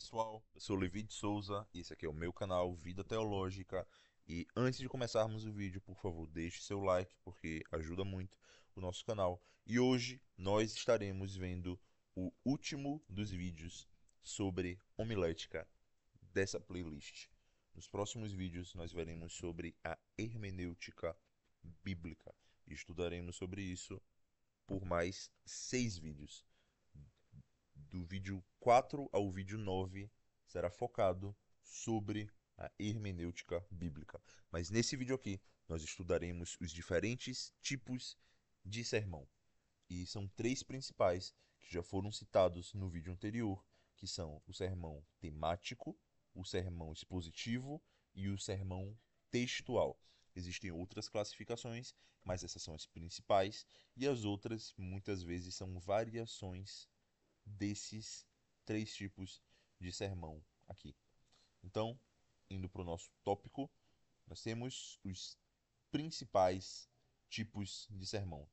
Pessoal, eu sou Levi de Souza e esse aqui é o meu canal Vida Teológica. E antes de começarmos o vídeo, por favor, deixe seu like porque ajuda muito o nosso canal. E hoje nós estaremos vendo o último dos vídeos sobre homilética dessa playlist. Nos próximos vídeos nós veremos sobre a hermenêutica bíblica e estudaremos sobre isso por mais 6 vídeos. Do vídeo 4 ao vídeo 9 será focado sobre a hermenêutica bíblica. Mas nesse vídeo aqui nós estudaremos os diferentes tipos de sermão. E são três principais que já foram citados no vídeo anterior, que são o sermão temático, o sermão expositivo e o sermão textual. Existem outras classificações, mas essas são as principais, e as outras muitas vezes são variações desses três tipos de sermão aqui. Então, indo para o nosso tópico, nós temos os principais tipos de sermão.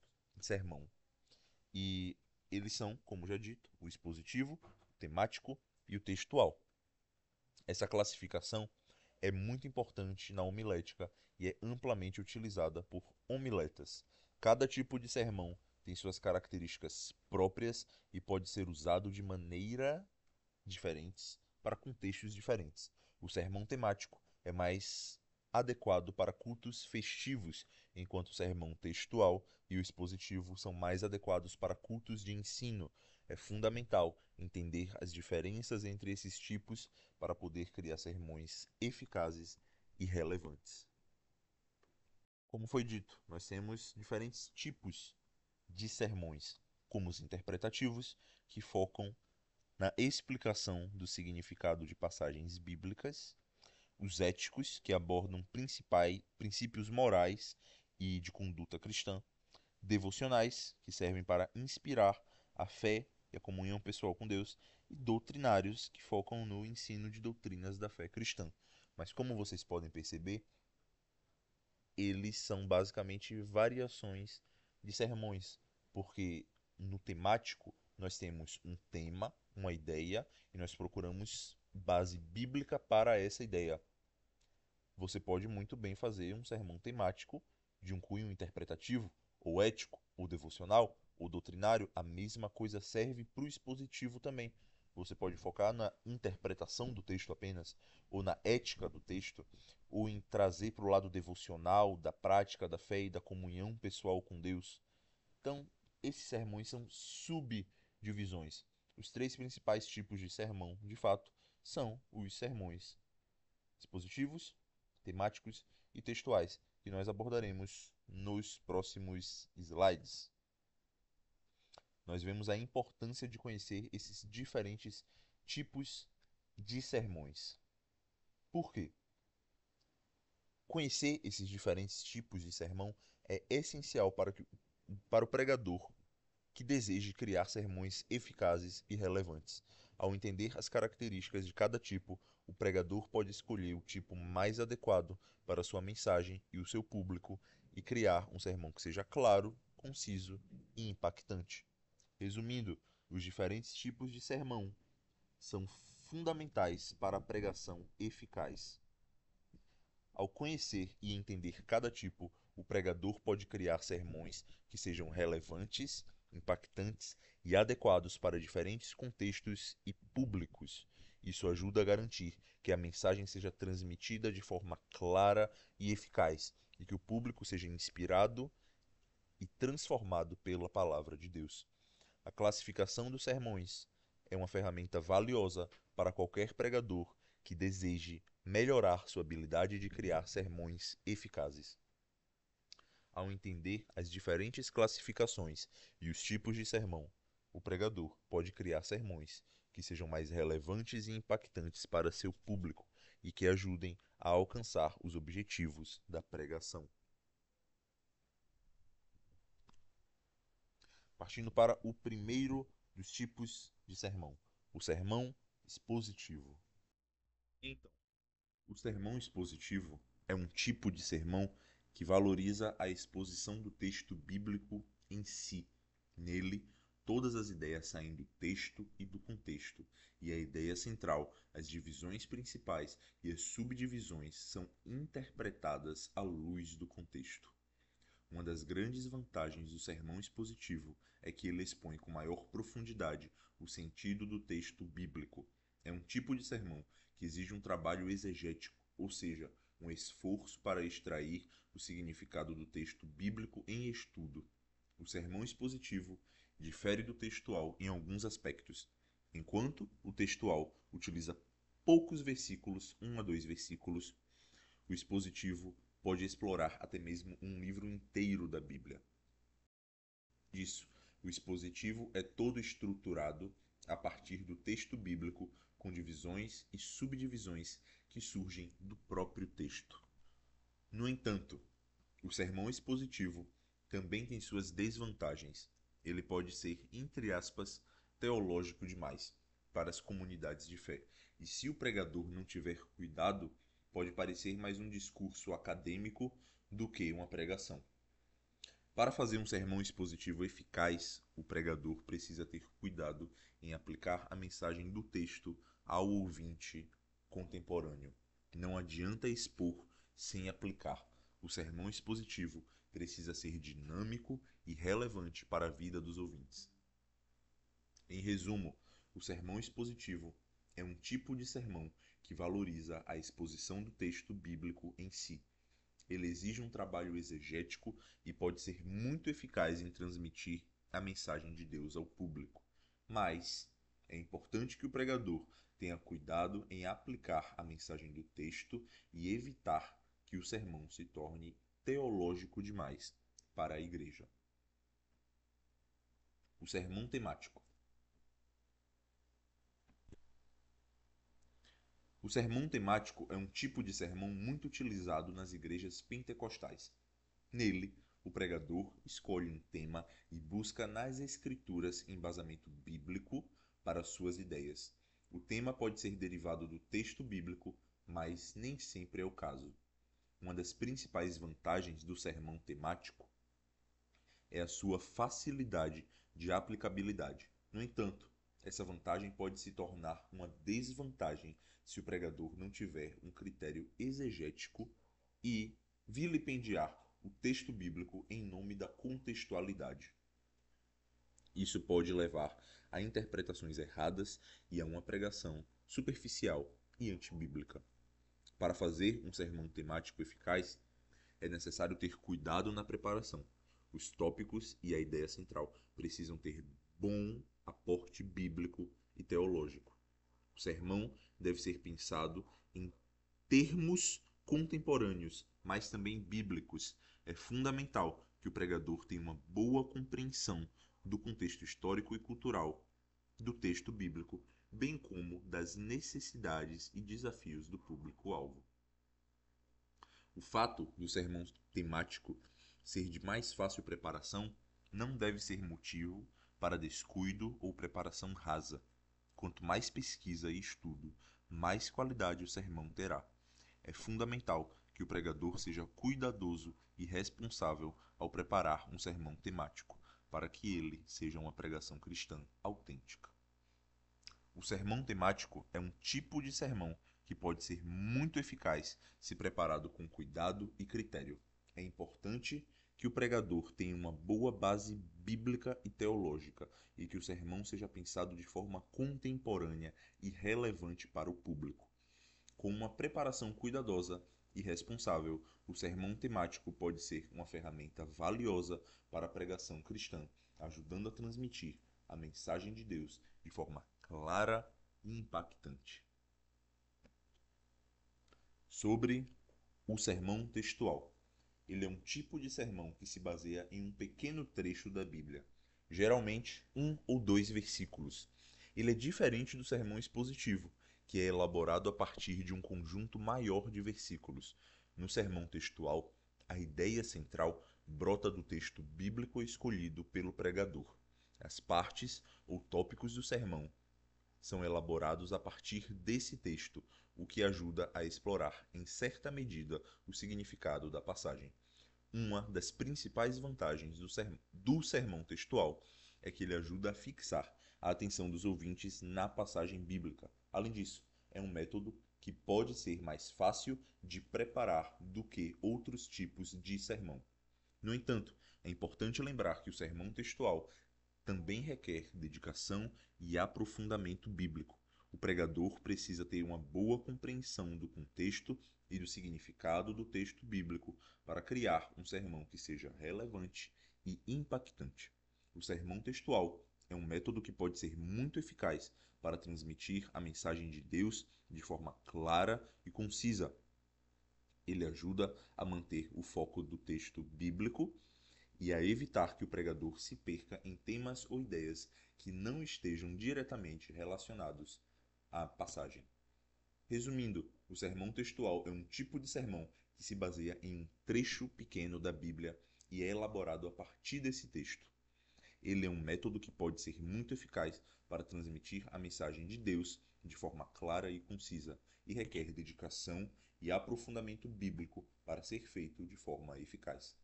E eles são, como já dito, o expositivo, o temático e o textual. Essa classificação é muito importante na homilética e é amplamente utilizada por homiletas. Cada tipo de sermão tem suas características próprias e pode ser usado de maneira diferentes para contextos diferentes. O sermão temático é mais adequado para cultos festivos, enquanto o sermão textual e o expositivo são mais adequados para cultos de ensino. É fundamental entender as diferenças entre esses tipos para poder criar sermões eficazes e relevantes. Como foi dito, nós temos diferentes tipos de sermões, como os interpretativos, que focam na explicação do significado de passagens bíblicas, os éticos, que abordam principais princípios morais e de conduta cristã, devocionais, que servem para inspirar a fé e a comunhão pessoal com Deus, e doutrinários, que focam no ensino de doutrinas da fé cristã. Mas como vocês podem perceber, eles são basicamente variações de sermões, porque no temático nós temos um tema, uma ideia, e nós procuramos base bíblica para essa ideia. Você pode muito bem fazer um sermão temático de um cunho interpretativo, ou ético, ou devocional, ou doutrinário. A mesma coisa serve para o expositivo também. Você pode focar na interpretação do texto apenas, ou na ética do texto, ou em trazer para o lado devocional, da prática da fé e da comunhão pessoal com Deus. Então, esses sermões são subdivisões. Os três principais tipos de sermão, de fato, são os sermões expositivos, temáticos e textuais, que nós abordaremos nos próximos slides. Nós vemos a importância de conhecer esses diferentes tipos de sermões. Por quê? Conhecer esses diferentes tipos de sermão é essencial para o pregador que deseje criar sermões eficazes e relevantes. Ao entender as características de cada tipo, o pregador pode escolher o tipo mais adequado para sua mensagem e o seu público e criar um sermão que seja claro, conciso e impactante. Resumindo, os diferentes tipos de sermão são fundamentais para a pregação eficaz. Ao conhecer e entender cada tipo, o pregador pode criar sermões que sejam relevantes, impactantes e adequados para diferentes contextos e públicos. Isso ajuda a garantir que a mensagem seja transmitida de forma clara e eficaz e que o público seja inspirado e transformado pela palavra de Deus. A classificação dos sermões é uma ferramenta valiosa para qualquer pregador que deseje melhorar sua habilidade de criar sermões eficazes. Ao entender as diferentes classificações e os tipos de sermão, o pregador pode criar sermões que sejam mais relevantes e impactantes para seu público e que ajudem a alcançar os objetivos da pregação. Partindo para o primeiro dos tipos de sermão, o sermão expositivo. Então, o sermão expositivo é um tipo de sermão que valoriza a exposição do texto bíblico em si. Nele, todas as ideias saem do texto e do contexto, e a ideia central, as divisões principais e as subdivisões são interpretadas à luz do contexto. Uma das grandes vantagens do sermão expositivo é que ele expõe com maior profundidade o sentido do texto bíblico. É um tipo de sermão que exige um trabalho exegético, ou seja, um esforço para extrair o significado do texto bíblico em estudo. O sermão expositivo difere do textual em alguns aspectos. Enquanto o textual utiliza poucos versículos, 1 a 2 versículos, o expositivo pode explorar até mesmo um livro inteiro da Bíblia. Disso, o expositivo é todo estruturado a partir do texto bíblico, com divisões e subdivisões que surgem do próprio texto. No entanto, o sermão expositivo também tem suas desvantagens. Ele pode ser, entre aspas, teológico demais para as comunidades de fé. E se o pregador não tiver cuidado, pode parecer mais um discurso acadêmico do que uma pregação. Para fazer um sermão expositivo eficaz, o pregador precisa ter cuidado em aplicar a mensagem do texto ao ouvinte contemporâneo. Não adianta expor sem aplicar. O sermão expositivo precisa ser dinâmico e relevante para a vida dos ouvintes. Em resumo, o sermão expositivo é um tipo de sermão que valoriza a exposição do texto bíblico em si. Ele exige um trabalho exegético e pode ser muito eficaz em transmitir a mensagem de Deus ao público. Mas é importante que o pregador tenha cuidado em aplicar a mensagem do texto e evitar que o sermão se torne teológico demais para a igreja. O sermão temático. O sermão temático é um tipo de sermão muito utilizado nas igrejas pentecostais. Nele, o pregador escolhe um tema e busca nas escrituras embasamento bíblico para suas ideias. O tema pode ser derivado do texto bíblico, mas nem sempre é o caso. Uma das principais vantagens do sermão temático é a sua facilidade de aplicabilidade. No entanto, essa vantagem pode se tornar uma desvantagem se o pregador não tiver um critério exegético e vilipendiar o texto bíblico em nome da contextualidade. Isso pode levar a interpretações erradas e a uma pregação superficial e antibíblica. Para fazer um sermão temático eficaz, é necessário ter cuidado na preparação. Os tópicos e a ideia central precisam ter bom aporte bíblico e teológico. O sermão deve ser pensado em termos contemporâneos, mas também bíblicos. É fundamental que o pregador tenha uma boa compreensão do contexto histórico e cultural do texto bíblico, bem como das necessidades e desafios do público-alvo. O fato do sermão temático ser de mais fácil preparação não deve ser motivo para descuido ou preparação rasa. Quanto mais pesquisa e estudo, mais qualidade o sermão terá. É fundamental que o pregador seja cuidadoso e responsável ao preparar um sermão temático, para que ele seja uma pregação cristã autêntica. O sermão temático é um tipo de sermão que pode ser muito eficaz se preparado com cuidado e critério. É importante que o pregador tenha uma boa base bíblica e teológica e que o sermão seja pensado de forma contemporânea e relevante para o público. Com uma preparação cuidadosa e responsável, o sermão temático pode ser uma ferramenta valiosa para a pregação cristã, ajudando a transmitir a mensagem de Deus de forma clara e impactante. Sobre o sermão textual. Ele é um tipo de sermão que se baseia em um pequeno trecho da Bíblia, geralmente 1 ou 2 versículos. Ele é diferente do sermão expositivo, que é elaborado a partir de um conjunto maior de versículos. No sermão textual, a ideia central brota do texto bíblico escolhido pelo pregador. As partes ou tópicos do sermão são elaborados a partir desse texto, o que ajuda a explorar, em certa medida, o significado da passagem. Uma das principais vantagens do sermão textual é que ele ajuda a fixar a atenção dos ouvintes na passagem bíblica. Além disso, é um método que pode ser mais fácil de preparar do que outros tipos de sermão. No entanto, é importante lembrar que o sermão textual também requer dedicação e aprofundamento bíblico. O pregador precisa ter uma boa compreensão do contexto e do significado do texto bíblico para criar um sermão que seja relevante e impactante. O sermão textual é um método que pode ser muito eficaz para transmitir a mensagem de Deus de forma clara e concisa. Ele ajuda a manter o foco do texto bíblico e a evitar que o pregador se perca em temas ou ideias que não estejam diretamente relacionados à passagem. Resumindo, o sermão textual é um tipo de sermão que se baseia em um trecho pequeno da Bíblia e é elaborado a partir desse texto. Ele é um método que pode ser muito eficaz para transmitir a mensagem de Deus de forma clara e concisa e requer dedicação e aprofundamento bíblico para ser feito de forma eficaz.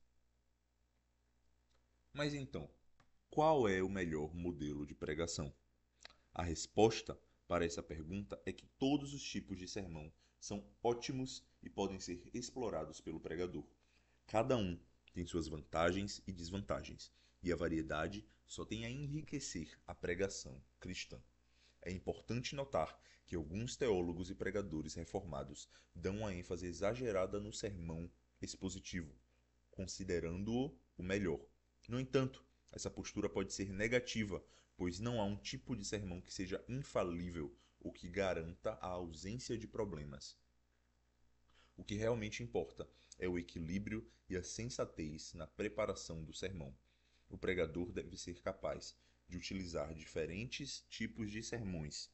Mas então, qual é o melhor modelo de pregação? A resposta para essa pergunta é que todos os tipos de sermão são ótimos e podem ser explorados pelo pregador. Cada um tem suas vantagens e desvantagens, e a variedade só tem a enriquecer a pregação cristã. É importante notar que alguns teólogos e pregadores reformados dão uma ênfase exagerada no sermão expositivo, considerando-o o melhor. No entanto, essa postura pode ser negativa, pois não há um tipo de sermão que seja infalível ou que garanta a ausência de problemas. O que realmente importa é o equilíbrio e a sensatez na preparação do sermão. O pregador deve ser capaz de utilizar diferentes tipos de sermões,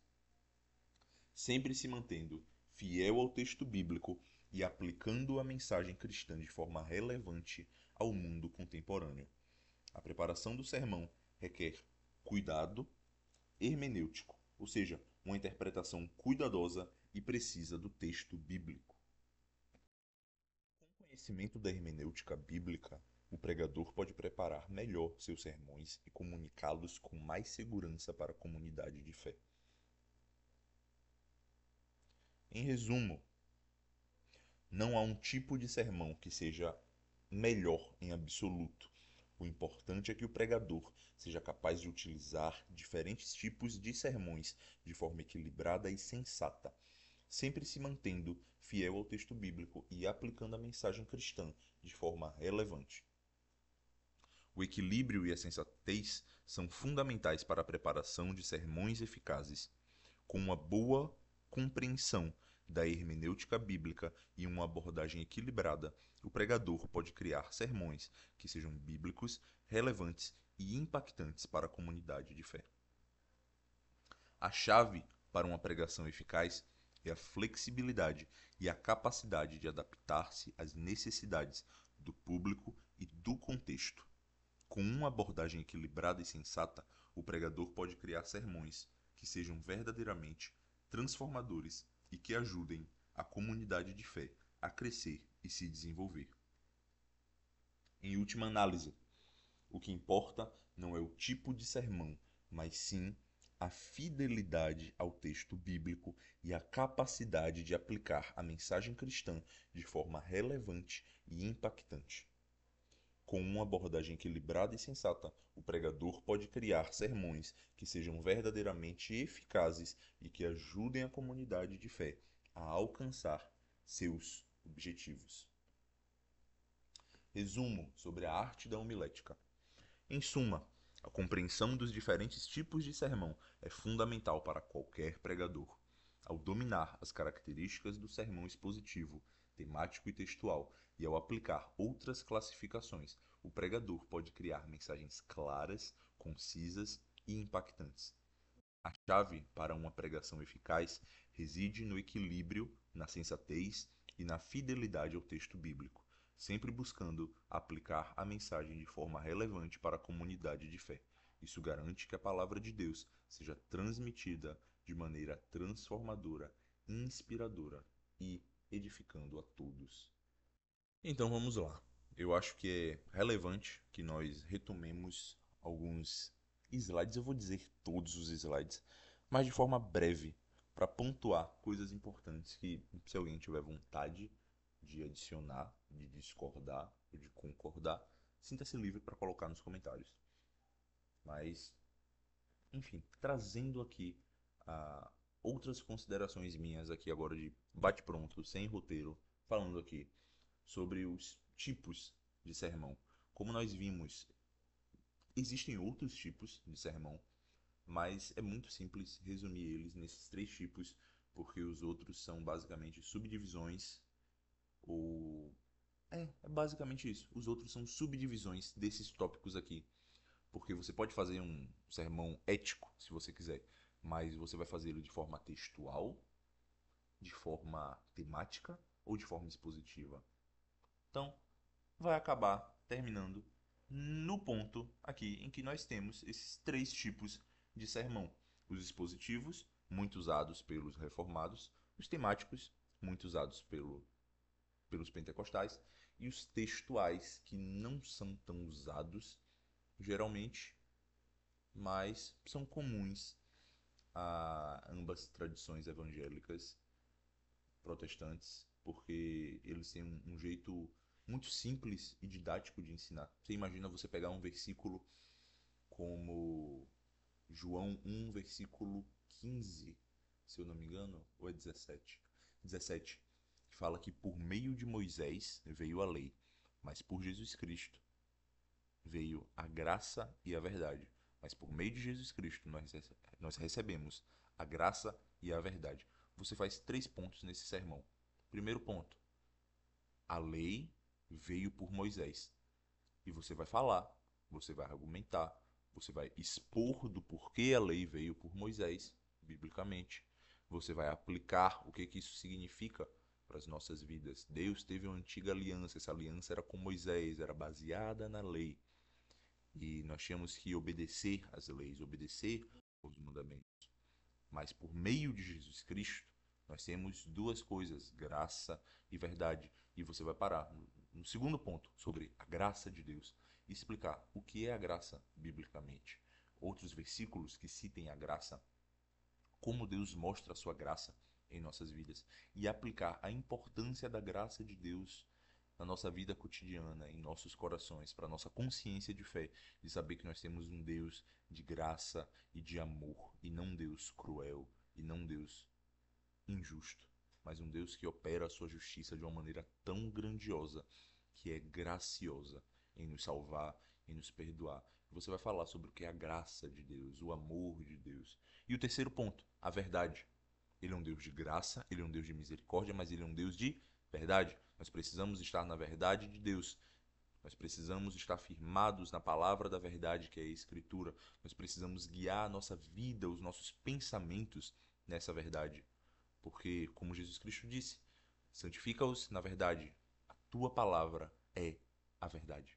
sempre se mantendo fiel ao texto bíblico e aplicando a mensagem cristã de forma relevante ao mundo contemporâneo. A preparação do sermão requer cuidado hermenêutico, ou seja, uma interpretação cuidadosa e precisa do texto bíblico. Com o conhecimento da hermenêutica bíblica, o pregador pode preparar melhor seus sermões e comunicá-los com mais segurança para a comunidade de fé. Em resumo, não há um tipo de sermão que seja melhor em absoluto. O importante é que o pregador seja capaz de utilizar diferentes tipos de sermões de forma equilibrada e sensata, sempre se mantendo fiel ao texto bíblico e aplicando a mensagem cristã de forma relevante. O equilíbrio e a sensatez são fundamentais para a preparação de sermões eficazes. Com uma boa compreensão da hermenêutica bíblica e uma abordagem equilibrada, o pregador pode criar sermões que sejam bíblicos, relevantes e impactantes para a comunidade de fé. A chave para uma pregação eficaz é a flexibilidade e a capacidade de adaptar-se às necessidades do público e do contexto. Com uma abordagem equilibrada e sensata, o pregador pode criar sermões que sejam verdadeiramente transformadores e que ajudem a comunidade de fé a crescer e se desenvolver. Em última análise, o que importa não é o tipo de sermão, mas sim a fidelidade ao texto bíblico e a capacidade de aplicar a mensagem cristã de forma relevante e impactante. Com uma abordagem equilibrada e sensata, o pregador pode criar sermões que sejam verdadeiramente eficazes e que ajudem a comunidade de fé a alcançar seus objetivos. Resumo sobre a arte da homilética. Em suma, a compreensão dos diferentes tipos de sermão é fundamental para qualquer pregador. Ao dominar as características do sermão expositivo, temático e textual, e ao aplicar outras classificações, o pregador pode criar mensagens claras, concisas e impactantes. A chave para uma pregação eficaz reside no equilíbrio, na sensatez e na fidelidade ao texto bíblico, sempre buscando aplicar a mensagem de forma relevante para a comunidade de fé. Isso garante que a palavra de Deus seja transmitida de maneira transformadora, inspiradora e edificando a todos. Então vamos lá. Eu acho que é relevante que nós retomemos alguns slides, eu vou dizer todos os slides, mas de forma breve, para pontuar coisas importantes que, se alguém tiver vontade de adicionar, de discordar ou de concordar, sinta-se livre para colocar nos comentários. Mas, enfim, trazendo aqui a outras considerações minhas aqui agora de bate-pronto, sem roteiro, falando aqui sobre os tipos de sermão. Como nós vimos, existem outros tipos de sermão, mas é muito simples resumir eles nesses três tipos, porque os outros são basicamente subdivisões ou é basicamente isso. Os outros são subdivisões desses tópicos aqui, porque você pode fazer um sermão ético, se você quiser, mas você vai fazê-lo de forma textual, de forma temática ou de forma expositiva. Então, vai acabar terminando no ponto aqui em que nós temos esses três tipos de sermão: os expositivos, muito usados pelos reformados, os temáticos, muito usados pelos pentecostais, e os textuais, que não são tão usados geralmente, mas são comuns a ambas tradições evangélicas protestantes, porque eles têm um jeito muito simples e didático de ensinar. Você imagina você pegar um versículo como João 1, versículo 15, se eu não me engano, ou é 17? 17, que fala que por meio de Moisés veio a lei, mas por Jesus Cristo veio a graça e a verdade. Mas por meio de Jesus Cristo nós recebemos a graça e a verdade. Você faz 3 pontos nesse sermão. Primeiro ponto: a lei veio por Moisés. E você vai falar, você vai argumentar, você vai expor do porquê a lei veio por Moisés, biblicamente. Você vai aplicar o que isso significa para as nossas vidas. Deus teve uma antiga aliança, essa aliança era com Moisés, era baseada na lei. E nós tínhamos que obedecer às leis, obedecer aos mandamentos. Mas por meio de Jesus Cristo, nós temos duas coisas: graça e verdade. E você vai parar no segundo ponto, sobre a graça de Deus, e explicar o que é a graça biblicamente. Outros versículos que citem a graça, como Deus mostra a sua graça em nossas vidas, e aplicar a importância da graça de Deus na nossa vida cotidiana, em nossos corações, para nossa consciência de fé, de saber que nós temos um Deus de graça e de amor, e não um Deus cruel, e não um Deus injusto, mas um Deus que opera a sua justiça de uma maneira tão grandiosa, que é graciosa em nos salvar, em nos perdoar. Você vai falar sobre o que é a graça de Deus, o amor de Deus. E o terceiro ponto, a verdade. Ele é um Deus de graça, ele é um Deus de misericórdia, mas ele é um Deus de verdade. Nós precisamos estar na verdade de Deus. Nós precisamos estar firmados na palavra da verdade, que é a Escritura. Nós precisamos guiar a nossa vida, os nossos pensamentos nessa verdade. Porque, como Jesus Cristo disse, santifica-os na verdade. A tua palavra é a verdade.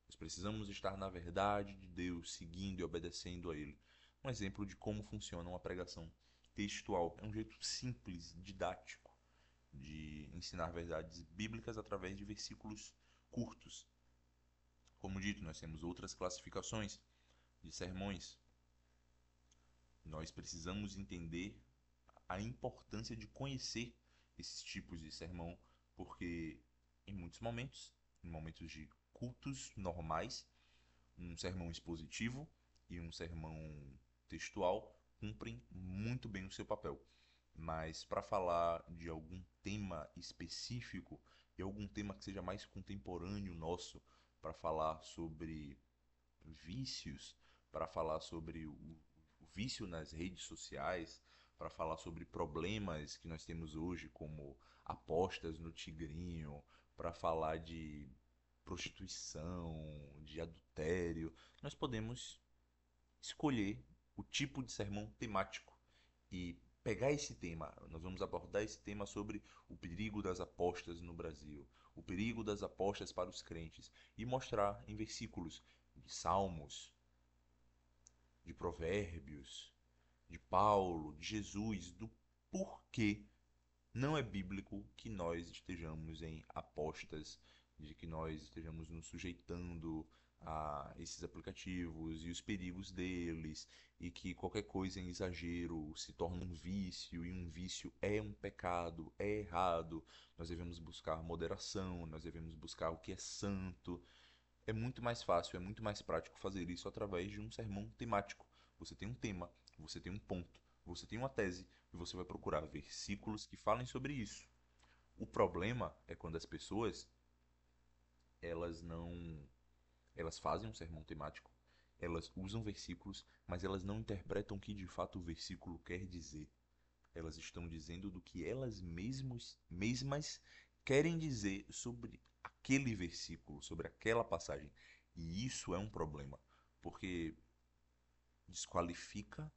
Nós precisamos estar na verdade de Deus, seguindo e obedecendo a Ele. Um exemplo de como funciona uma pregação textual. É um jeito simples, didático, de ensinar verdades bíblicas através de versículos curtos. Como dito, nós temos outras classificações de sermões. Nós precisamos entender a importância de conhecer esses tipos de sermão, porque em muitos momentos, em momentos de cultos normais, um sermão expositivo e um sermão textual cumprem muito bem o seu papel. Mas para falar de algum tema específico e algum tema que seja mais contemporâneo nosso, para falar sobre vícios, para falar sobre o vício nas redes sociais, para falar sobre problemas que nós temos hoje, como apostas no tigrinho, para falar de prostituição, de adultério, nós podemos escolher o tipo de sermão temático e pegar esse tema. Nós vamos abordar esse tema sobre o perigo das apostas no Brasil, o perigo das apostas para os crentes, e mostrar em versículos de Salmos, de Provérbios, de Paulo, de Jesus, do porquê não é bíblico que nós estejamos em apostas, de que nós estejamos nos sujeitando a esses aplicativos e os perigos deles, e que qualquer coisa em exagero se torna um vício, e um vício é um pecado, é errado. Nós devemos buscar moderação, nós devemos buscar o que é santo. É muito mais fácil, é muito mais prático fazer isso através de um sermão temático. Você tem um tema, você tem um ponto, você tem uma tese, e você vai procurar versículos que falem sobre isso. O problema é quando as pessoas, elas não elas fazem um sermão temático, elas usam versículos, mas elas não interpretam o que de fato o versículo quer dizer. Elas estão dizendo do que mesmas querem dizer sobre aquele versículo, sobre aquela passagem. E isso é um problema, porque desqualifica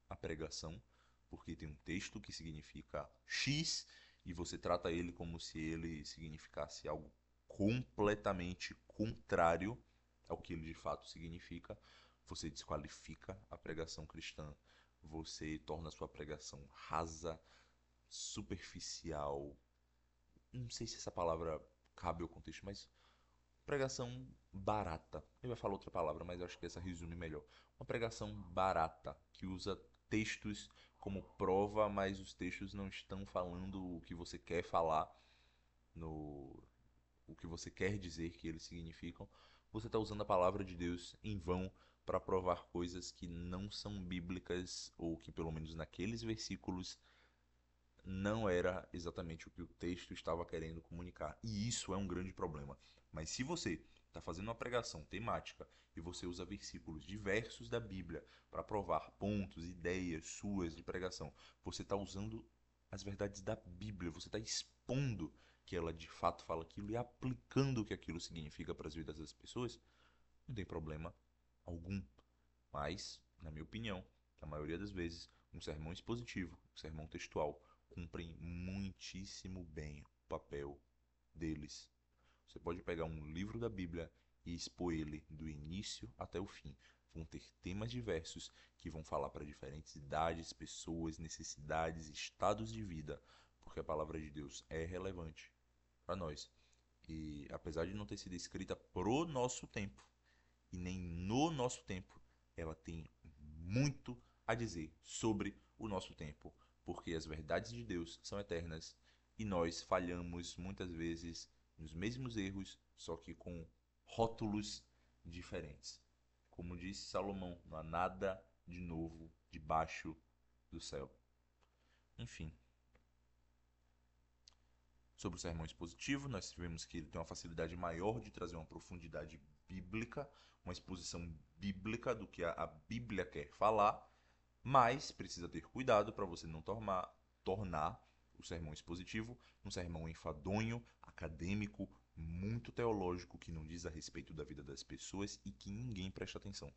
a pregação, porque tem um texto que significa X e você trata ele como se ele significasse algo completamente contrário ao que ele de fato significa. Você desqualifica a pregação cristã, você torna a sua pregação rasa, superficial. Não sei se essa palavra cabe ao contexto, mas pregação barata. Eu ia falar outra palavra, mas eu acho que essa resume melhor. Uma pregação barata, que usa textos como prova, mas os textos não estão falando o que você quer falar, no o que você quer dizer que eles significam. Você está usando a palavra de Deus em vão para provar coisas que não são bíblicas, ou que pelo menos naqueles versículos não era exatamente o que o texto estava querendo comunicar. E isso é um grande problema. Mas se você está fazendo uma pregação temática e você usa versículos diversos da Bíblia para provar pontos, ideias suas de pregação, você está usando as verdades da Bíblia, você está expondo que ela de fato fala aquilo e aplicando o que aquilo significa para as vidas das pessoas, não tem problema algum. Mas, na minha opinião, a maioria das vezes, um sermão expositivo, um sermão textual, cumprem muitíssimo bem o papel deles. Você pode pegar um livro da Bíblia e expor ele do início até o fim. Vão ter temas diversos que vão falar para diferentes idades, pessoas, necessidades, estados de vida, porque a palavra de Deus é relevante para nós. E apesar de não ter sido escrita pro nosso tempo, e nem no nosso tempo, ela tem muito a dizer sobre o nosso tempo, porque as verdades de Deus são eternas e nós falhamos muitas vezes nos mesmos erros, só que com rótulos diferentes. Como disse Salomão, não há nada de novo debaixo do céu. Enfim, sobre o sermão expositivo, nós vimos que ele tem uma facilidade maior de trazer uma profundidade bíblica, uma exposição bíblica do que a Bíblia quer falar, mas precisa ter cuidado para você não tornar o sermão expositivo um sermão enfadonho, acadêmico, muito teológico, que não diz a respeito da vida das pessoas e que ninguém presta atenção.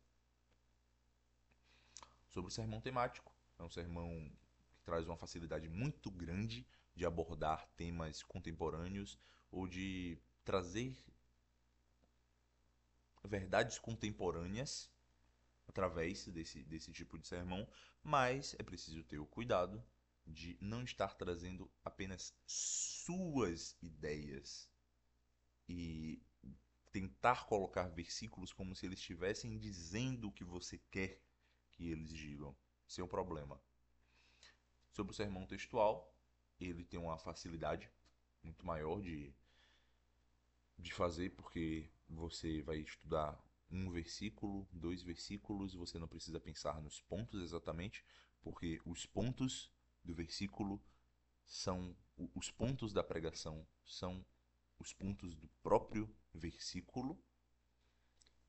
Sobre o sermão temático, é um sermão que traz uma facilidade muito grande de abordar temas contemporâneos ou de trazer verdades contemporâneas através desse tipo de sermão, mas é preciso ter o cuidado de não estar trazendo apenas suas ideias e tentar colocar versículos como se eles estivessem dizendo o que você quer que eles digam. Esse é um problema. Sobre o sermão textual, ele tem uma facilidade muito maior de fazer, porque você vai estudar um versículo, dois versículos, você não precisa pensar nos pontos exatamente, porque os pontos do versículo são os pontos da pregação são os pontos do próprio versículo.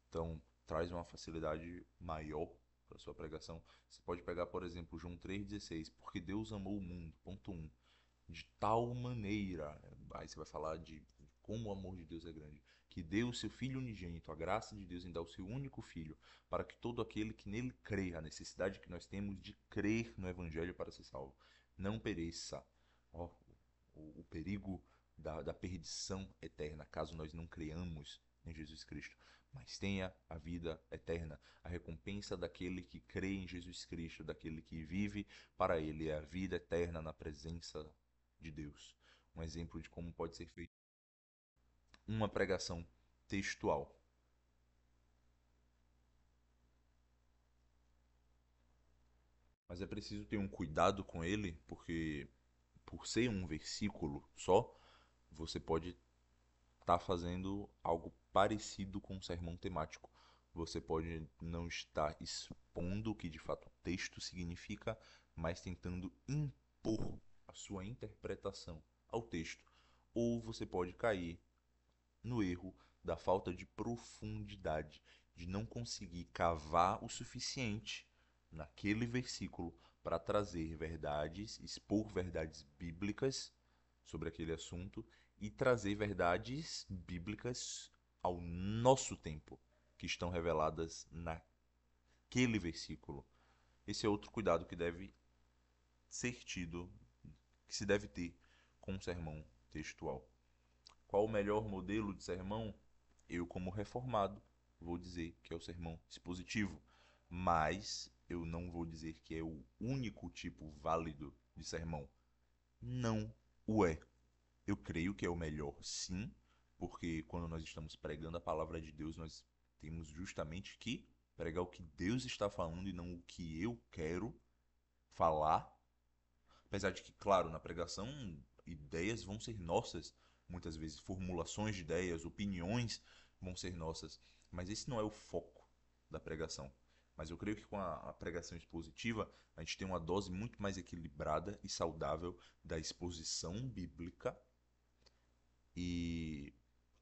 Então, traz uma facilidade maior para sua pregação. Você pode pegar, por exemplo, João 3,16, porque Deus amou o mundo, ponto 1, de tal maneira, aí você vai falar de como o amor de Deus é grande, que deu o seu Filho unigênito, a graça de Deus em dar o seu único Filho, para que todo aquele que nele crê, a necessidade que nós temos de crer no Evangelho para ser salvo, não pereça. Ó, o perigo da perdição eterna, caso nós não creamos em Jesus Cristo, mas tenha a vida eterna. A recompensa daquele que crê em Jesus Cristo, daquele que vive para ele, é a vida eterna na presença de Deus. Um exemplo de como pode ser feita uma pregação textual. Mas é preciso ter um cuidado com ele, porque por ser um versículo só, você pode estar fazendo algo parecido com um sermão temático. Você pode não estar expondo o que de fato o texto significa, mas tentando impor a sua interpretação ao texto. Ou você pode cair no erro da falta de profundidade, de não conseguir cavar o suficiente naquele versículo para trazer verdades, expor verdades bíblicas sobre aquele assunto e trazer verdades bíblicas ao nosso tempo, que estão reveladas naquele versículo. Esse é outro cuidado que deve ser tido, que se deve ter com um sermão textual. Qual o melhor modelo de sermão? Eu, como reformado, vou dizer que é o sermão expositivo, mas eu não vou dizer que é o único tipo válido de sermão. Não o é. Eu creio que é o melhor, sim, porque quando nós estamos pregando a palavra de Deus, nós temos justamente que pregar o que Deus está falando e não o que eu quero falar. Apesar de que, claro, na pregação, ideias vão ser nossas, muitas vezes formulações de ideias, opiniões vão ser nossas, mas esse não é o foco da pregação. Mas eu creio que com a pregação expositiva, a gente tem uma dose muito mais equilibrada e saudável da exposição bíblica e,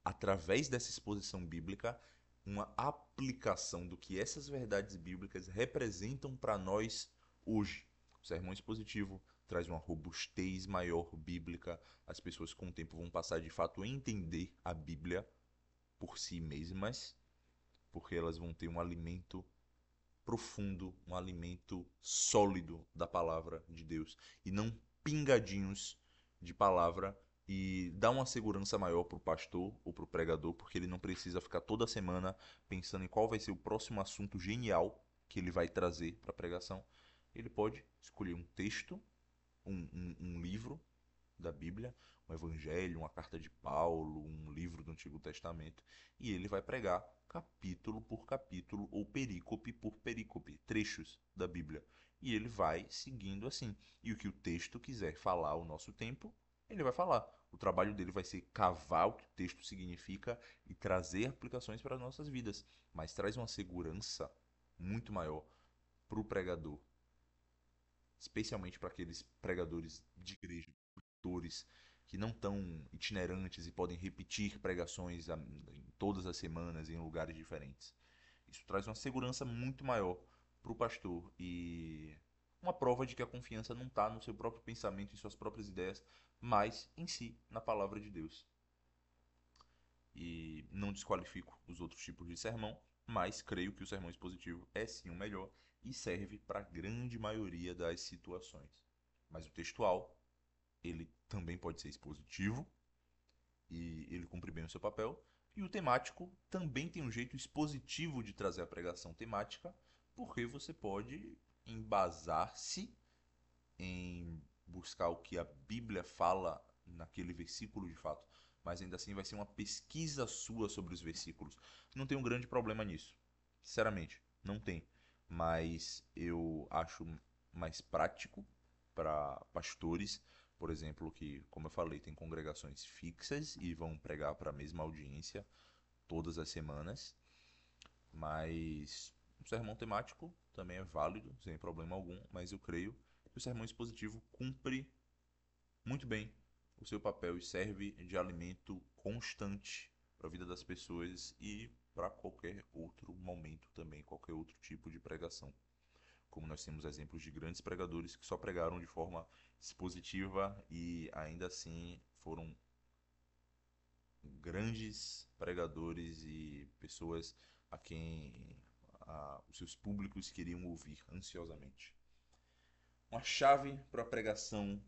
através dessa exposição bíblica, uma aplicação do que essas verdades bíblicas representam para nós hoje. O sermão expositivo traz uma robustez maior bíblica, as pessoas com o tempo vão passar de fato a entender a Bíblia por si mesmas, porque elas vão ter um alimento profundo, um alimento sólido da palavra de Deus e não pingadinhos de palavra, e dá uma segurança maior para o pastor ou para o pregador, porque ele não precisa ficar toda semana pensando em qual vai ser o próximo assunto genial que ele vai trazer para a pregação. Ele pode escolher um texto, um livro da Bíblia, um evangelho, uma carta de Paulo, um livro do Antigo Testamento, e ele vai pregar capítulo por capítulo ou perícope por perícope, trechos da Bíblia. E ele vai seguindo assim. E o que o texto quiser falar ao nosso tempo, ele vai falar. O trabalho dele vai ser cavar o que o texto significa e trazer aplicações para as nossas vidas, mas traz uma segurança muito maior para o pregador, especialmente para aqueles pregadores de igreja, pastores que não estão itinerantes e podem repetir pregações em todas as semanas em lugares diferentes. Isso traz uma segurança muito maior para o pastor e uma prova de que a confiança não está no seu próprio pensamento, em suas próprias ideias, mas em si, na palavra de Deus. E não desqualifico os outros tipos de sermão, mas creio que o sermão expositivo é sim o melhor e serve para a grande maioria das situações. Mas o textual, ele também pode ser expositivo e ele cumpre bem o seu papel. E o temático também tem um jeito expositivo de trazer a pregação temática, porque você pode embasar-se em buscar o que a Bíblia fala naquele versículo de fato, mas ainda assim vai ser uma pesquisa sua sobre os versículos. Não tem um grande problema nisso, sinceramente, não tem. Mas eu acho mais prático para pastores, por exemplo, que, como eu falei, tem congregações fixas e vão pregar para a mesma audiência todas as semanas, mas o sermão temático também é válido, sem problema algum, mas eu creio que o sermão expositivo cumpre muito bem o seu papel e serve de alimento constante para a vida das pessoas e para qualquer outro momento também, qualquer outro tipo de pregação. Como nós temos exemplos de grandes pregadores que só pregaram de forma expositiva e ainda assim foram grandes pregadores e pessoas a quem os seus públicos queriam ouvir ansiosamente. Uma chave para a pregação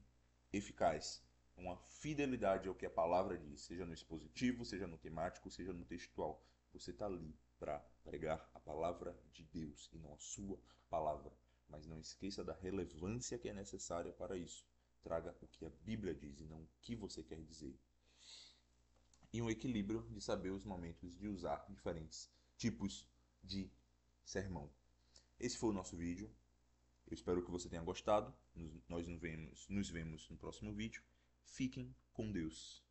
eficaz, uma fidelidade ao que a palavra diz, seja no expositivo, seja no temático, seja no textual. Você está ali para pregar a palavra de Deus e não a sua palavra. Mas não esqueça da relevância que é necessária para isso. Traga o que a Bíblia diz e não o que você quer dizer. E um equilíbrio de saber os momentos de usar diferentes tipos de sermão. Esse foi o nosso vídeo. Eu espero que você tenha gostado. Nós nos vemos no próximo vídeo. Fiquem com Deus.